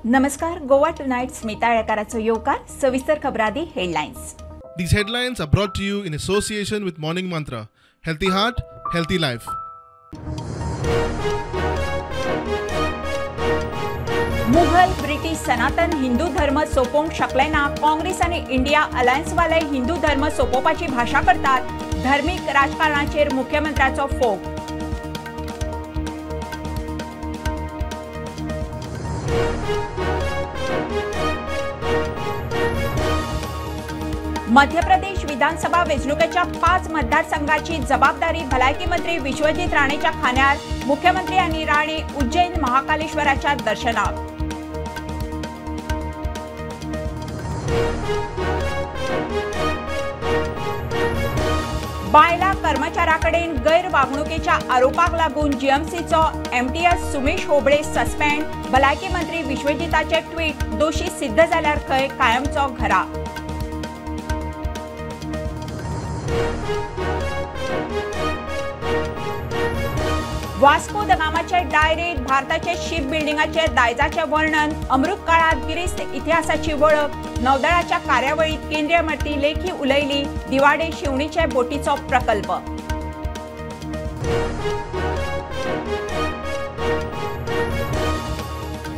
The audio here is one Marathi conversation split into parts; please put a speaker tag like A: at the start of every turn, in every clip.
A: नमस्कार. गोवा टुनाइट स्मिता येळकाराचो येवकार. सविस्तर खबरादी headlines.
B: These headlines are brought to you in association with Morning Mantra. Healthy heart, healthy life.
A: Mughal British सनातन हिंदू धर्म सोपोवंक शकले ना. काँग्रेस आणि इंडिया अलायन्स वाले हिंदू धर्म सोपोवपाची भाषा करतात. धार्मिक राजकारणाचेर मुख्यमंत्र्याचो फोग. मध्य प्रदेश विधानसभा वेंचणुकेच्या 5 मतदारसंघाची जबाबदारी भलायकी मंत्री विश्वजीत राणेच्या खांद्यार. मुख्यमंत्री आणि राणे उज्जैन महाकालेश्वराच्या दर्शनाक. बायला कर्मचाऱ्याकडेन गैरवागणुकीच्या आरोपाक लागून जीएमसीचो एमटीएस सुमेश होबळे सस्पेंड. भलायकी मंत्री विश्वजीताचे ट्वीट. दोषी सिद्ध जाल्यार खंय कायमचो घरा. वास्को द गामाचे डायरीत भारताचे शिप बिल्डिंगाचे दायजाचे वर्णन. अमृत काळात गिरिस्त इतिहासाची वळख. नौदळाच्या कार्यावळीत केंद्रीय मंत्री लेखी उलयली. दिवाडे शिवणीचे बोटीचो प्रकल्प.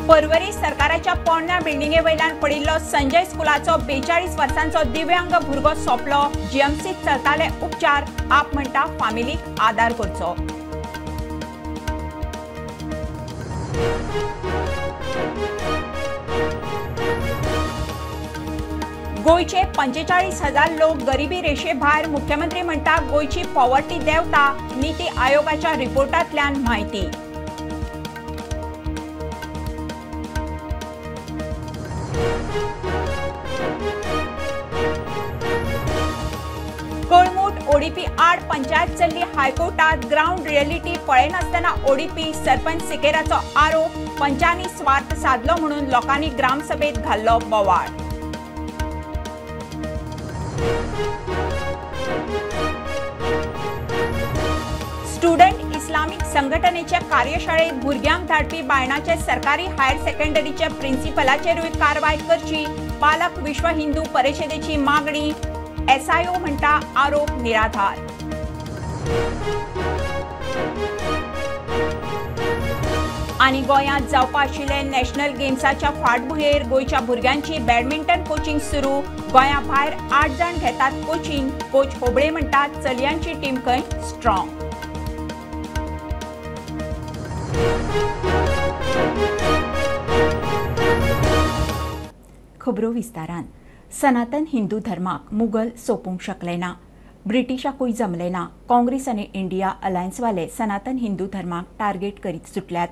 A: पर्वरी सरकाराच्या पोरण्या बिल्डिंगे वयल्यान पडिल्लो संजय स्कुलाचो 42 वर्सांचो दिव्यांग भुरगो सोंपलो. जीएमसीत चलताले उपचार. आप म्हणटा फामिलीक आदार करचो. गोयचे 45,000 लोक गरिबी रेषे भायर. मुख्यमंत्री म्हणटा गोयची पॉवर्टी देंवता. नीती आयोगाच्या रिपोर्टांतल्यान माहिती. कळमूट ओडीपी आड पंचायत चल्ली हायकोर्टात. ग्राउंड रियलिटी पळयनासतना ओडीपी सरपंच सिकेराचो आरोप. पंचांनी स्वार्थ साधलो म्हणून लोकांनी ग्रामसभेत घाल्लो बोवाळ. स्टुडंट इस्लामिक संघटनेच्या कार्यशाळेत भुरग्यांक धाडपी बायणाचे सरकारी हायर सेकंडरीचे प्रिन्सिपलाचेरूय कारवाय करची. पालक विश्व हिंदू परिषदेची मागणी. एसआयओ म्हणटा आरोप निराधार. आणि गोंयांत जावपा आशिल्ले नॅशनल गेम्साच्या फाटभुंयेर गोंयच्या भुरग्यांची बॅडमिंटन कोचिंग सुरू. गोंया भायर 8 जण घेतात कोचिंग. कोच होबळे म्हणटात चलयांची टीम खंय स्ट्रॉंग. खबरो विस्तारान. सनातन हिंदू धर्माक मुघल सोपूंक शकले ना. ब्रिटिशाकूय जमले ना. काँग्रेस आनी इंडिया अलायन्स वाले सनातन हिंदू धर्माक टार्गेट करीत सुटल्यात.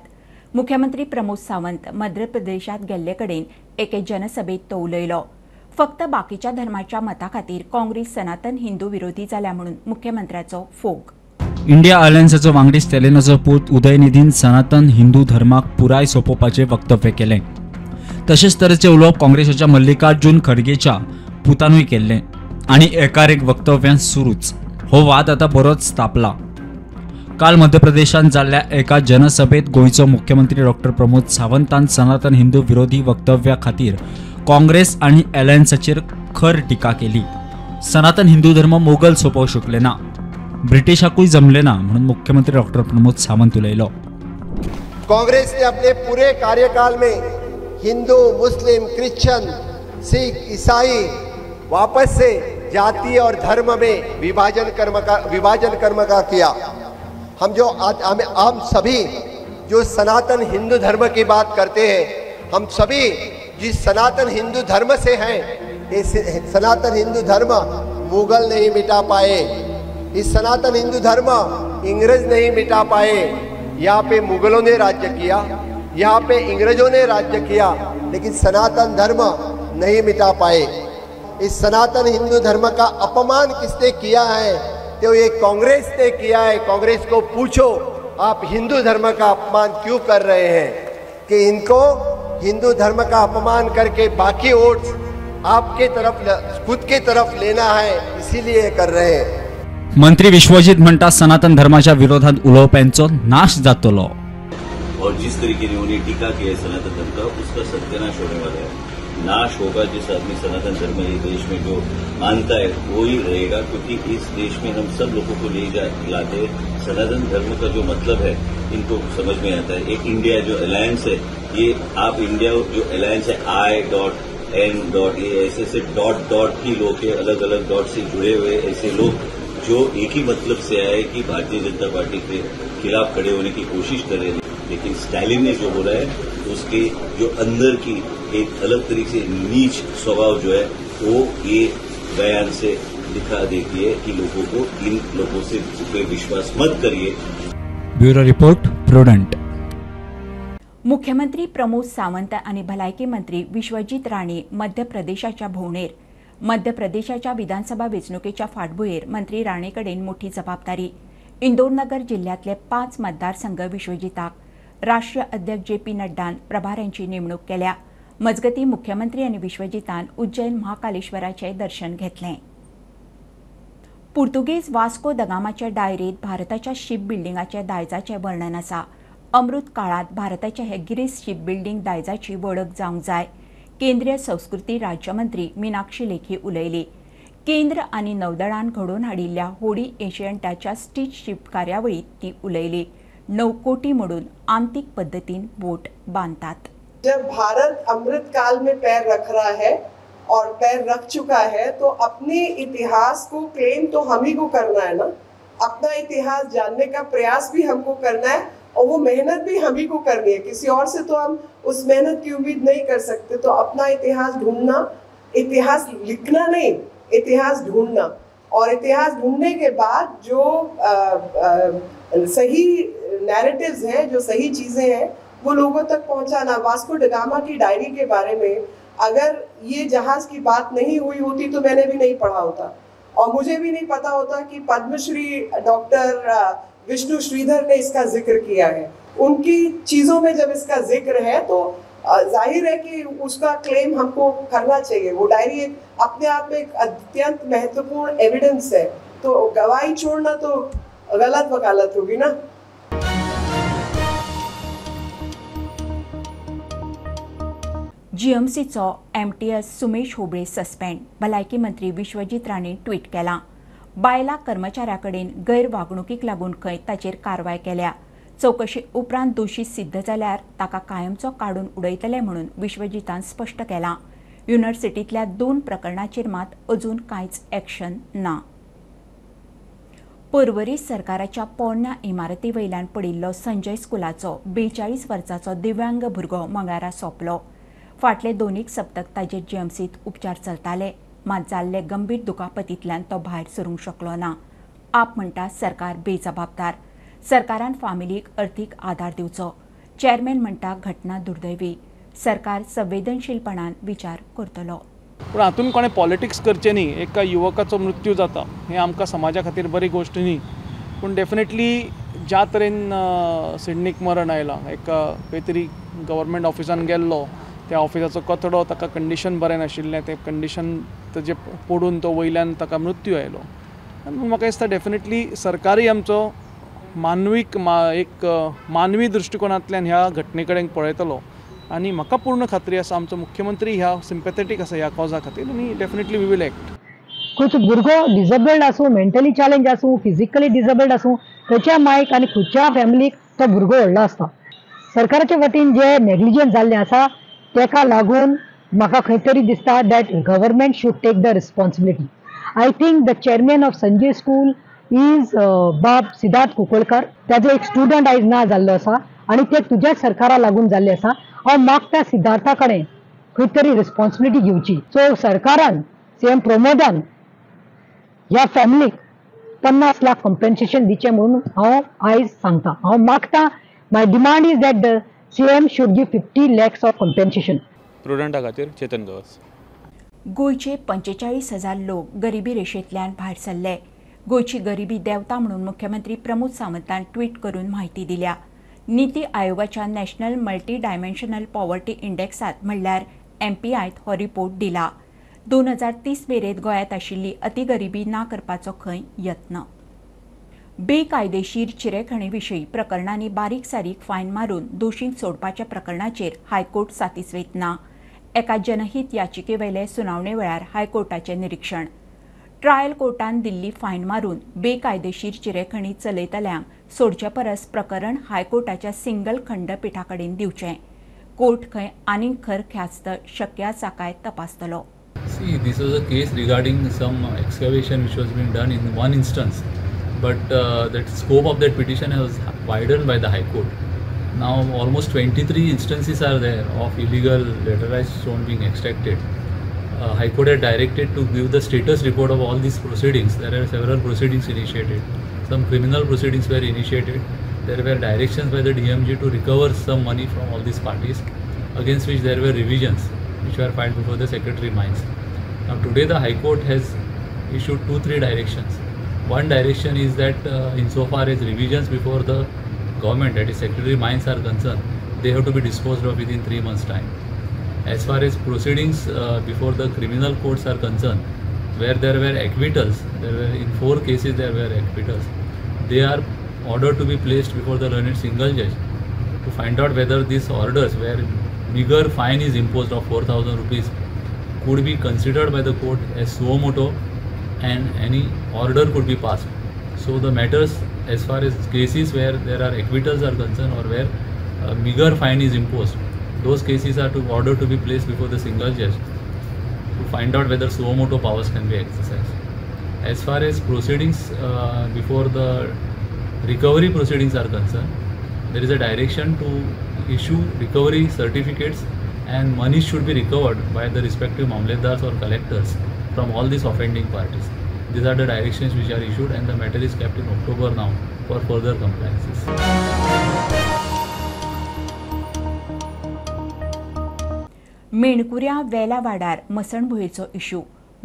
A: मुख्यमंत्री प्रमोद सावंत मध्य प्रदेशात गेल्ले कडेन एके जनसभेत तो उलयलो. फक्त बाकीच्या धर्माच्या मता खातीर काँग्रेस सनातन हिंदू विरोधी जाल्या म्हणून मुख्यमंत्र्याचो फोग.
C: इंडिया अलायन्साचो वांगडी स्टेलिनाचो पूत उदयनिधीन सनातन हिंदू धर्माक पुराय सोपोवपाचे वक्तव्य केले. तशेंच तरेचे उलोवप काँग्रेसाच्या मल्लिकार्जुन खरगेच्या पुतानूय केल्ले आनी एकार एक वक्तव्यान सुरूच. हो वाद आता बरोच तापला. काल मध्य प्रदेशात जाल्ल्या एका जनसभेत गोंयचो मुख्यमंत्री डॉक्टर प्रमोद सावंतान सनातन हिंदू विरोधी वक्तव्या खातीर काँग्रेस आनी अलायन्साचेर खर टिका केली. सनातन हिंदू धर्म मोगल सोपोवंक शकले ना. ब्रिटिशाकूय जमले ना म्हणून मुख्यमंत्री डॉक्टर प्रमोद सावंत उलयलो.
D: कांग्रेस ने अपने पूरे कार्यकाल में हिंदू, मुस्लिम, क्रिश्चियन, सिख, ईसाई वापस से जाति और धर्म में विभाजन कर्म का किया. हम सभी जो सनातन हिंदू धर्म की बात करते हैं, हम सभी जिस सनातन हिंदू धर्म से हैं, ये सनातन हिंदू धर्म मुगल नहीं मिटा पाए. इस सनातन हिंदू धर्म इंग्रज नहीं मिटा पाए. यहाँ पे मुगलों ने राज्य किया, यहाँ पे इंग्रजों ने राज्य किया, लेकिन सनातन धर्म नहीं मिटा पाए. इस सनातन हिंदू धर्म का अपमान किसने किया है? तो ये कांग्रेस ने किया है. कांग्रेस को पूछो आप हिंदू धर्म का अपमान क्यों कर रहे हैं? कि इनको हिंदू धर्म का अपमान करके बाकी वोट आपके तरफ, खुद के तरफ लेना है, इसीलिए कर रहे हैं.
C: मंत्री विश्वजीत म्हणटा सनातन धर्माच्या विरोधात उलोवप्यांचो नाश जातलो.
E: और जिस तरीके ने उन्हें टीका किया है सनातन धर्म का, उसका सत्यानाश होने वाला है। नाश होगा जिस आदमी सनातन धर्म ये देश में जो मानता है वो ही रहेगा, क्योंकि इस देश में हम सब लोगों को ले लाते सनातन धर्म का जो मतलब है इनको समझ में आता है। एक इंडिया जो अलायंस है, ये आप इंडिया जो अलायंस है I.N. ये ऐसे डॉट ही लोग हैं, अलग अलग डॉट से जुड़े हुए ऐसे लोग जो एक ही मतलब से आए कि भारतीय जनता पार्टी के खिलाफ खड़े होने की कोशिश कर रहे हैं। लेकिन स्टालिन ने जो बोला है उसके जो अंदर की एक अलग तरीके से नीच स्वभाव जो है वो ये बयान से दिखा देती है कि लोगों को इन लोगों से विश्वास मत करिए।
C: Bureau report prudent.
A: मुख्यमंत्री प्रमोद सावंत आणि भलायकी मंत्री विश्वजित राणे मध्य प्रदेशाच्या भोवणेर मध्य प्रदेशाच्या विधानसभा वेंचणुकेच्या फाटभुंयेर मंत्री राणेकडेन मोठी जबाबदारी। इंदोरनगर जिल्ह्यातले 5 मतदारसंघ विश्वजिताक राष्ट्रीय अध्यक्ष JP नड्डान प्रभाऱ्यांची नेमणूक केल्या। मजगती मुख्यमंत्री आणि विश्वजितान उज्जैन महाकालेश्वराचे दर्शन घेतले। पुर्तुगेज वास्को द गामाच्या डायरीत भारताच्या शिप बिल्डिंगाच्या दायजाचे वर्णन आसा। अमृत काळात भारताच्या हे गिरीस शिप बिल्डिंग दायजाची वळख जावंक जाय। केंद्रीय संस्कृती राज्यमंत्री मीनाक्षी लेखी उलयली। केंद्र आणि नौदळान घडोवन हाडिल्ल्या होडी एशियंटाच्या स्टीच शिप कार्यावळीत ती उलयली। 9 कोटी मोडून आंतरिक पद्धतीन बोट बांधतात।
F: जब भारत अमृत काल में पैर रख रहा है और पैर रख चुका है तो अपने इतिहास को क्लेम तो हम ही को करना है ना। अपना इतिहास जानने का प्रयास भी हमको करना है और वो मेहनत भी हम ही को करनी है। किसी और से तो हम उस मेहनत की उम्मीद नहीं कर सकते। तो अपना इतिहास ढूंढना, इतिहास लिखना नहीं, इतिहास ढूंढना, और इतिहास ढूंढने के बाद जो सही नैरेटिव्स हैं, जो सही चीजें हैं, वो लोगों तक पहुंचाना। वास्को ड गामा की डायरी के बारे में अगर ये जहाज की बात नहीं हुई होती तो मैंने भी नहीं पढ़ा होता और मुझे भी नहीं पता होता कि पद्मश्री डॉक्टर विष्णु श्रीधर ने इसका जिक्र किया है। उनकी चीजों में जब इसका जिक्र है तो जाहिर है कि उसका क्लेम हमको करना चाहिए। वो डायरी अपने आप में एक अत्यंत महत्वपूर्ण एविडेंस है, तो गवाही छोड़ना तो गलत वकालत होगी ना।
A: जीएमसीचो MTS सुमेश होबळे सस्पेंड। भलायकी मंत्री विश्वजित राणे ट्वीट केला। बायला कर्मचाऱ्याकडेन गैरवागणुकीक लागून खंय ताचेर कारवाय केल्या। चौकशी उपरांत दोशी सिद्ध जाल्यार ताका कायमचो काडून उडयतले म्हणून विश्वजितान स्पश्ट केला। युनिव्हर्सिटींतल्या 2 प्रकरणांचेर मात अजून कांयच एक्शन ना। पर्वरी सरकाराच्या पोरण्या इमारती वयल्यान पडिल्लो संजय स्कुलाचो 42 वर्सांचो दिव्यांग भुरगो मंगळारा सोंपलो। फाटले 2 सप्तक ताजेर जीएमसीत उपचार चलताले, मात जाल्ले गंभीर दुखापतींतल्यान तो भायर सरूंक शकलो ना। आप म्हणटा सरकार बेजबाबदार। सरकारान फामिलीक अर्थीक आदार दिवचो। चेअरमॅन म्हणटा घटना दुर्दैवी। सरकार संवेदनशीलपणान विचार करतलो।
G: पूण हातून कोणें पॉलिटिक्स करचें न्ही। एका युवकाचो मृत्यू जाता हें आमकां समाजा खातीर बरी गोश्ट न्ही, पूण डेफिनेटली ज्या तरेन सिडनीक मरण आयलां, खंय तरी गव्हर्मेंट ऑफिसान गेल्लो, त्या ऑफिसाचो कचडो, ताका कंडिशन बरें नाशिल्लें, तें कंडिशन ताजें पडून तो वयल्यान ताका मृत्यू आयलो। आनी म्हाका दिसता डेफिनेटली सरकारूय आमचो एक मानवी दृश्टिकोनांतल्यान ह्या घटने कडेन पळयतलो आनी म्हाका पूर्ण खात्री आसा आमचो मुख्यमंत्री ह्या सिम्पॅथेटीक आसा ह्या कॉजा खातीर आनी डेफिनेटली वी विल एक्ट।
H: खंयचो भुरगो डिसेबल्ड आसूं, मेंटली चॅलेंज आसूं, फिजिकली डिसेबल्ड आसूं, खंयच्या मायक आनी खंयच्या फॅमिलीक तो भुरगो व्हडलो आसता। सरकाराचे वतीन जे नेग्लिजन्स जाल्लें आसा तेका लागून म्हाका खंय तरी दिसता that government should take the responsibility. I think the chairman of Sanjay school is बाब सिद्धार्थ कुंकळकर। ताजो एक स्टुडंट आयज ना जाल्लो आसा आनी ते तुज्याच सरकारा लागून जाल्ले आसा। हांव मागता सिद्धार्था कडेन खंय तरी रिस्पॉन्सिबिलिटी घेवची। सो सरकारान CM प्रमोदान ह्या फॅमिलीक 50 लाख कॉम्पेन्सेशन दिचें म्हणून हांव आयज सांगता। हांव मागता, my demand is that the CM should give 50 lakhs of compensation.
I: प्रुडंटा खातीर चेतन गवस।
A: गोयचे 45,000 लोक गरिबी रेशेंतल्यान भायर सरले। गोयची गरिबी देंवता म्हणून मुख्यमंत्री प्रमोद सावंतान ट्वीट करून म्हायती दिल्या। नीती आयोगाच्या नॅशनल मल्टी डायमेन्शनल पॉवर्टी इंडेक्सात म्हणल्यार MPIत हो रिपोर्ट दिला। 2030 मेरेन गोंयांत आशिल्ली अतिगरिबी ना करपाचो खंय यत्न। बेकायदेशीर चिरेखणीविशीं प्रकरणांनी बारीक सारीक फायन मारून दोशींक सोडपाच्या प्रकरणाचेर हायकोर्ट सातिस्वेत ना. एका जनहीत याचिकेवेले सुनावणे वेळार हायकोर्टाचें निरीक्षण. ट्रायल कोर्टान दिल्ली फायन मारून बेकायदेशीर चिरेखणी चलयतल्यांक सोडचे परस प्रकरण हायकोर्टाच्या सिंगल खंडपीठाकडेन दिवचें. कोर्ट खंय आनीक खर ख्यास्त शक्य आसा काय तपासतलो.
J: See, this was a case regarding some excavation which was being done in one instance, but the scope of that petition was widened by the High Court. Now almost 23 instances are there of illegal laterized stone being extracted. High Court had directed to give the status report of all these proceedings. There are several proceedings initiated. Some criminal proceedings were initiated. There were directions by the DMG to recover some money from all these parties, against which there were revisions which were filed before the Secretary Mines. Now today the High Court has issued 2-3 directions. One direction is that insofar as revisions before the government, that is Secretary Mines, are concerned, they have to be disposed of within 3 months' time. As far as proceedings before the criminal courts are concerned, where there were acquittals, there were in 4 cases there were acquittals. They are ordered to be placed before the learned single judge to find out whether these orders, where meager fine is imposed of 4,000 rupees, could be considered by the court as suo motu and any order could be passed. So the matters as far as cases where there are acquittals are concerned or where meager fine is imposed, those cases are ordered to be placed before the single judge to find out whether suo motu powers can be exercised. As far as proceedings before the recovery proceedings are concerned, there is a direction to issue recovery certificates and money should be recovered by the respective mamletdars or collectors from all these offending parties. These are the directions which are issued and the matter is kept in October now for further compliances.
A: मेणकुऱ्या वेला वाडार मसणभुयेचो इशू.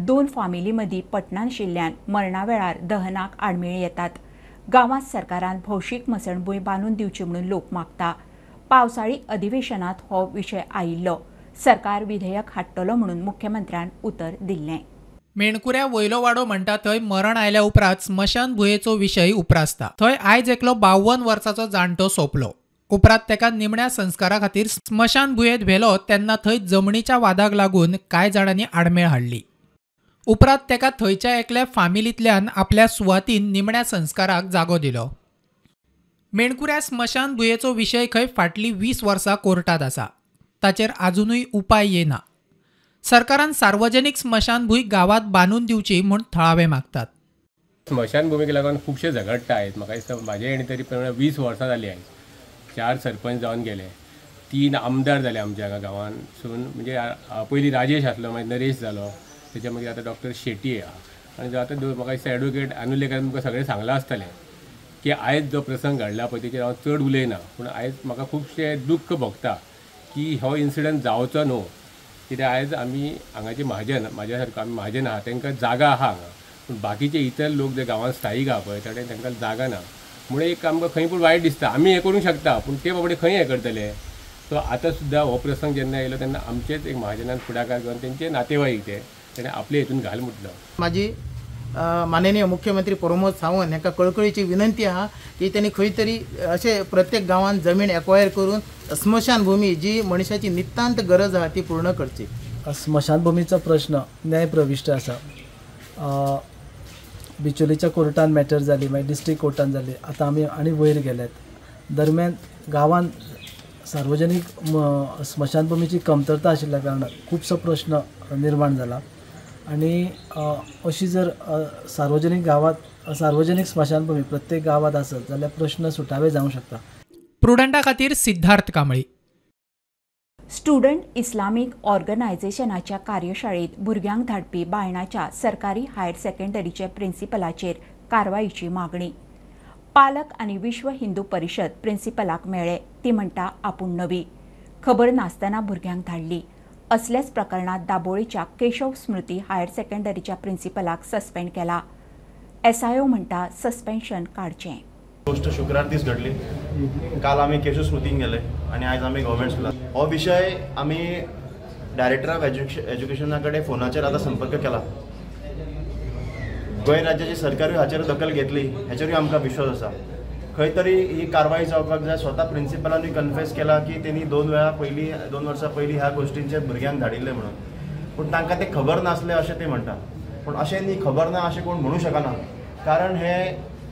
A: 2 फामिली मदीं पटना आशिल्ल्यान मरणा वेळार दहनाक आडमेळी येतात. गांवांत सरकारान भौशीक मसणभूंय बांदून दिवची म्हणून लोक मागता. पावसाळी अधिवेशनात हो विशय आयिल्लो. सरकार विधेयक हाडटलो म्हणून मुख्यमंत्र्यान उतर दिल्लें.
K: मेणकुऱ्या वयलो वाडो म्हणटा थंय मरण आयल्या उपरांत स्मशान भुयेचो विशय उप्रासता. थंय आयज एकलो 52 वर्साचो जाणटो सोंपलो. उपरांत तेका निमण्या संस्कारा खातीर स्मशान भुयेंत व्हेलो तेन्ना थंय जमनीच्या वादाक लागून कांय जाणांनी आडमेळ हाडली. उपरांत तेका थंयच्या एकल्या फामिलींतल्यान आपल्या सुवातीन निमण्या संस्काराक जागो दिलो. मेणकुऱ्या स्मशान भुयेचो विशय खंय फाटलीं 20 वर्सां कोर्टात आसा. ताचेर आजुनूय उपाय येना. सरकारान सार्वजनीक स्मशानभूंय गांवांत बांदून दिवची म्हूण थळावे मागतात.
L: स्मशानभूमीक लागून खुबशे झगडटा आहेत. म्हाका दिसता म्हाजे हेणी तरी 20 वर्सां जालीं आयज. 4 सरपंच जावन गेले, 3 आमदार जाले आमच्या गांवांसून. म्हणजे पयलीं राजेश आसलो, मागीर नरेश जालो, तेच्या मागीर आतां डॉक्टर शेट्टी आहा आनी आतां म्हाका दिसता एडवोकेट अनुलेकर तुमकां सगळें सांगलां आसतलें की आयज जो प्रसंग घडला पळय तेचेर हांव चड उलयना. पूण आयज म्हाका खुबशे दुख्ख भोगता की हो इन्सिडंट जावचो न्हू. कित्याक आयज आमी हांगाचे महाजन, म्हाज्या सारको आमी महाजन आहा, तांकां जागा आहा हांगा. पूण बाकीचे इतर लोक जे गांवांत स्थायीक आहा पळय त्या तांकां जागा ना. म्हणून एक आमकां खंय पूण वायट दिसता. आमी हें करूंक शकता पूण ते बाबडे खंय हें करतले. सो आतां सुद्दां हो प्रसंग जेन्ना येयलो तेन्ना आमचेच एक महाजनान फुडाकार घेवन तेंचे नातेवाईक तेणें आपले हितून घाल म्हटलो.
M: म्हाजी माननीय मुख्यमंत्री प्रमोद सावंत हांकां कळकळीची विनंती आहा की त्यांनी खंय तरी अशें प्रत्येक गांवांत जमीन एक्वायर करून स्मशानभूमी जी मनशाची नितांत गरज आहा ती पूर्ण करची.
N: स्मशानभूमीचो प्रश्न न्यायप्रविश्ट आसा. बिचोलीच्या कोर्टान मॅटर जाली, मागीर डिस्ट्रिक्ट कोर्टान जाली, आतां आमी आनी वयर गेल्यात. दरम्यान गांवांत सार्वजनीक स्मशानभूमीची कमतरता आशिल्ल्या कारणान खुबसो प्रश्न निर्माण जाला. आणि अशी जर सार्वजनीक गावात सार्वजनीक स्मशानभूमी प्रत्येक गावात आसत जाल्यार प्रश्न सुटावे जावंक शकता.
K: प्रुडंटा खातीर सिद्धार्थ कांबळी.
A: स्टुडंट इस्लामीक ऑर्गनायझेशनाच्या कार्यशाळेत भुरग्यांक धाडपी बायणाच्या सरकारी हायर सेकंडरीचे प्रिन्सिपलाचेर कारवायेची मागणी. पालक आनी विश्व हिंदू परिशद प्रिन्सिपलाक मेळ्ळे. ती म्हणटा आपूण नवी, खबर नासतना भुरग्यांक धाडली. असल्याच प्रकरणात दाबोळेच्या केशव स्मृती हायर सेकंडरीच्या प्रिन्सिपलाक सस्पेंड केला. SIO म्हणटा सस्पेन्शन काडचें.
O: गोष्ट शुक्रार दीस घडली. काल आमी केशव स्मृतीक गेले आनी आयज आमी गव्हर्मेंट स्कुलाक. हो विशय आमी डायरेक्टर ऑफ एज्युकेशना कडेन फोनाचेर आतां संपर्क केला. गोंय राज्याची सरकारूय हाचेर दखल घेतली हेचेरूय आमकां विश्वास आसा. खंय तरी ही कारवाई जावपाक जाय. स्वता प्रिंसिपलांनी कन्फेस केला की तेणी 2 वर्सां पयलीं ह्या गोश्टींचेर भुरग्यांक धाडिल्ले म्हणून, पूण तांकां ते खबर नासलें अशें ते म्हणटा. पूण अशें न्ही, खबर ना अशें कोण म्हणूं शकना, कारण हे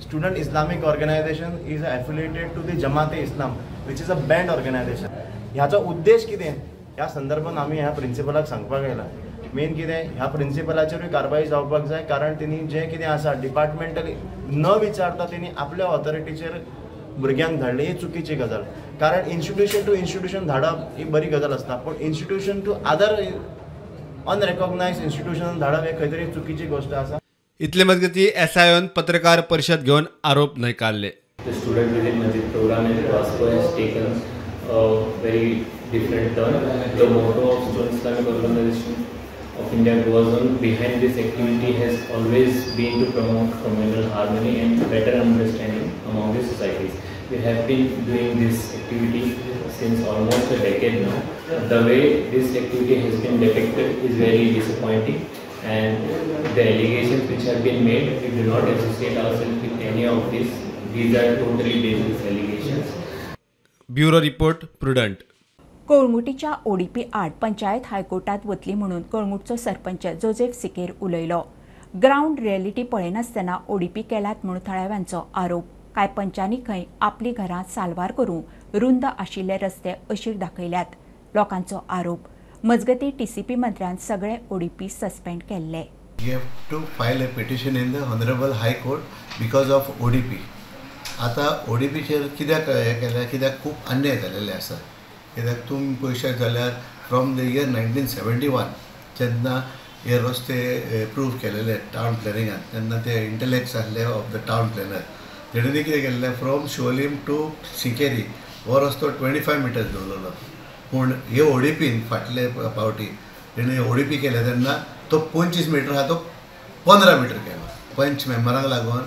O: student Islamic organisation is affiliated to the Jamaate Islam which is a banned organisation. ह्याचो उद्देश कितें ह्या संदर्भात आमी ह्या प्रिंसिपलाक सांगपाक आयला. मेन कितें, ह्या प्रिंसिपलाचेरूय कारवाई जावपाक जाय, कारण तेणी जें कितें आसा डिपार्टमेंटली न विचारता तेणी आपल्या ऑथॉरिटीचेर भुरग्यांक धाडले, ही चुकीची गजाल. कारण इन्स्टिट्यूशन टू इन्स्टिट्यूशन धाडप ही बरी गजाल आसता, पूण इन्स्टिट्यूशन टू अदर अनरेकॉग्नायज्ड इन्स्टिट्यूशन धाडप हे खंय तरी चुकीची गोष्ट आसा.
P: इतले मजगती SIOन पत्रकार परिशद घेवन आरोप न्हयकारले.
Q: The student visit Masjid program in Vasco has taken a very different turn. The motto of Student Islamic Organization of India goes on. Behind this activity has always been to promote communal harmony and better understanding among the societies. We have been doing this activity since almost a decade now. The way this activity has been depicted is very disappointing, and the allegations which have been made, we do not associate ourselves with any of this. These are totally baseless allegations.
P: Bureau report Prudent.
A: कळंगुटीच्या ODP आड पंचायत हायकोर्टात वतली म्हणून कळंगुटचो सरपंच जोसेफ सिकेर उलयलो. ग्राउंड रियलिटी पळयनासतना ODP केल्यात म्हणून थळाव्यांचो आरोप. कांय पंचांनी खंय आपली घरां साल्वार करून रुंद आशिल्ले रस्ते अशीर दाखयल्यात, लोकांचो आरोप. मजगती TCP मंत्र्यान सगळे ODP सस्पेंड केल्ले.
R: You have to file a petition in the Honorable High Court because of ODP. आता ODPचेर कित्याक हें केल्या, कित्याक खूब अन्याय जाल्लेले आसा. कित्याक तुमी पळयशात जाल्यार फ्रॉम द इयर 1971 जेन्ना हे रस्ते एप्रूव केलेले टावन प्लॅनिंगान, तेन्ना ते इंटलेक्ट्स आसले ऑफ द टावन प्लॅनर. तेणें कितें केल्लें, फ्रॉम शिवोलीम टू सिकेरी हो रस्तो 25 मिटर्स दवरलेलो. पूण हे ODPन फाटले फावटी तेणें ODP केले तेन्ना तो 25 मिटर आहा तो 15 मिटर केलो. पंच मेंबरांक लागून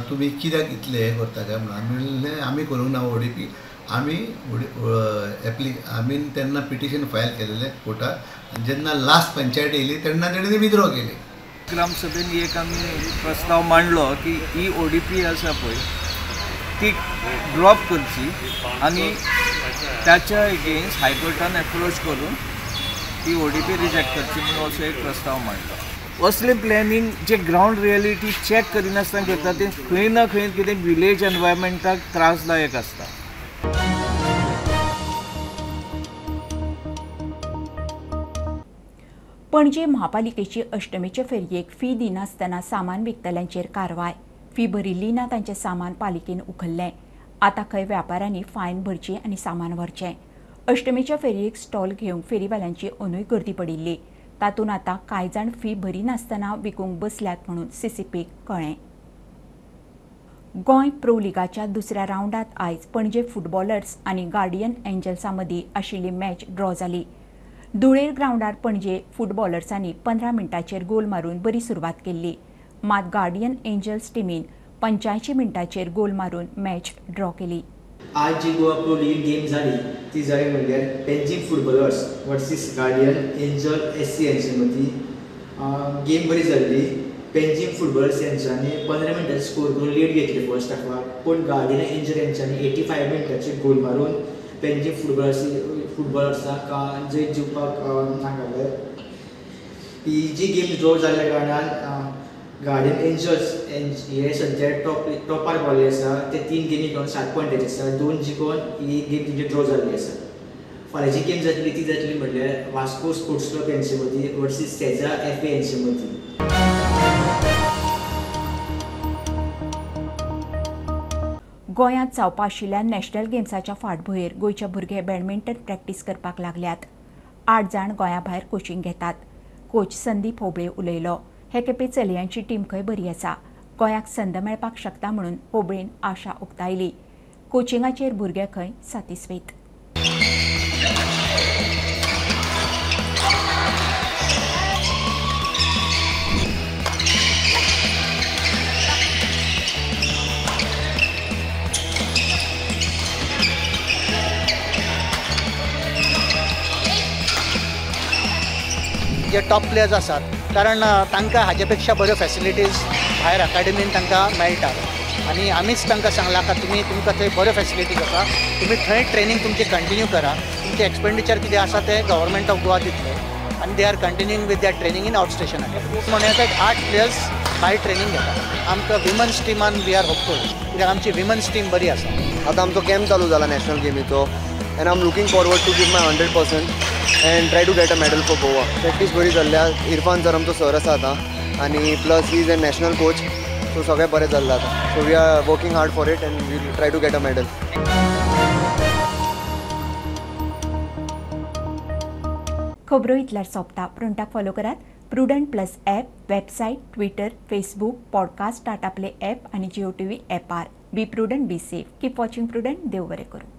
R: तुमी कित्याक इतले हें करता काय म्हणून आमी म्हणलें आमी करूंक ना ODP. आमी तेन्ना पिटिशन फायल केलेलें कोर्टात. जेन्ना लास्ट पंचायत येयली तेन्ना तेणें विथड्रॉ केली.
S: ग्रामसभेन एक आमी प्रस्ताव मांडलो की ही ODP आसा पळय ती ड्रॉप करची आनी त्याच्या अगेन्स्ट हायकोर्टान एप्रोच करून ती ODP रिजेक्ट करची म्हणून असो एक प्रस्ताव मांडलो. असले प्लॅनिंग जे ग्राउंड रियलिटी चॅक करिनासतना करता ते खंय ना खंय कितें विलेज एनवायरमेंटाक त्रासदायक आसता.
A: पणजी महापालिकेची अष्टमीचे फेरयेक फी दिनासतना सामान विकतल्यांचेर कारवाय. फी भरिल्ली ना तांचें सामान पालिकेन उखल्लें. आतां खंय व्यापाऱ्यांनी फायन भरची आनी सामान व्हरचें. अष्टमीच्या फेरयेक स्टॉल घेवंक फेरीवाल्यांची अंदूय गर्दी पडिल्ली. तातूंत आतां कांय जाण फी भरिनासतना विकूंक बसल्यात म्हणून CCPक कळ्ळें. गोंय प्रो लिगाच्या दुसऱ्या रावंडात आयज पणजे फुटबॉलर्स आनी गार्डियन एंजल्सां मदीं आशिल्ली मॅच ड्रॉ जाली. धुळेर ग्रावंडार पणजे फुटबॉलर्सांनी 15 मिनटांचेर गोल मारून बरी सुरवात केल्ली. मात गार्डियन एंजल्स टिमीन 85 मिनटांचेर गोल मारून मॅच ड्रॉ केली.
T: आज जी गोवा प्रो लीग गेम जाली ती जाली म्हणल्यार Panjim footballers versus guardian angel SC यांचे मदीं. गेम बरी जाल्ली. पेंजीम फुटबॉलर्स यांच्यांनी 15 मिनटांचेर स्कोर करून लीड घेतली फर्स्ट हाफाक, पूण गार्डियन एंजल यांच्यांनी 85 मिनटांचेर गोल मारून पेंजीम फुटबॉलर्सांक जैत जिवपाक नाकारले. ही जी गेम ड्रॉ जाल्ल्या कारणान गार्डियन एंजल्स हे सद्या टॉपार पावले आसा. ते 3 गेमी घेवन 7 पॉयंटाचेर आसा. 2 जिखून ही गेम तेंची ड्रॉ जाल्ली आसा. फाल्यांची गेम जातली ती जातली म्हणल्यार वास्को स्पोर्ट्स क्लब यांचे मदीं वर्सीस सेजा FA यांचे मदीं.
A: गोंयांत जावपा आशिल्ल्या नॅशनल गेम्साच्या फाटभुंयेर गोंयचे भुरगे बॅडमिंटन प्रॅक्टीस करपाक लागल्यात. 8 जाण गोंया भायर कोचिंग घेतात. कोच संदीप होबळे उलयलो. हे खेपे चलयांची टीम खंय बरी आसा. गोंयाक संद मेळपाक शकता म्हणून होबळेन आशा उक्तायली. कोचिंगाचेर भुरगे खंय सातिस्वेत.
U: जे टॉप प्लेयर्स आसात कारण तांकां हाचे पेक्षा बऱ्यो फॅसिलिटीज भायर अकाडेमीन तांकां मेळटा आनी आमीच तांकां सांगलां का तुमकां थंय बऱ्यो फॅसिलिटीज आसा, तुमी थंय ट्रेनींग तुमची कंटिन्यू करा, तुमचे एक्सपेंडिचर कितें आसा ते गव्हर्मेंट ऑफ गोवा दितले आनी they are continuing with their training in out station academy. म्हणून 8 प्लेयर्स भायर ट्रेनींग घेता. आमकां विमन्स टिमान वी आर होपफूल कित्याक आमची विमन्स टीम बरी आसा.
V: आतां आमचो कॅम्प चालू जाला नॅशनल गेमीचो and I am looking forward to give my 100% and try to get a medal for Goa. Practice बरी चल्ल्या. इरफान सर आमचो सर आसा आतां आनी plus he is a national coach, so सगळें बरें चल्लां आतां. So we are working hard for it and we try to get a medal.
A: खबरो इतल्यार सोंपता. प्रुडंटाक फॉलो करात. Prudent plus app, website, Twitter, Facebook, podcast, Tata Play app आनी जिओ टीव्ही ॲपार. Be Prudent, be safe. Keep watching Prudent. देव बरें करूं.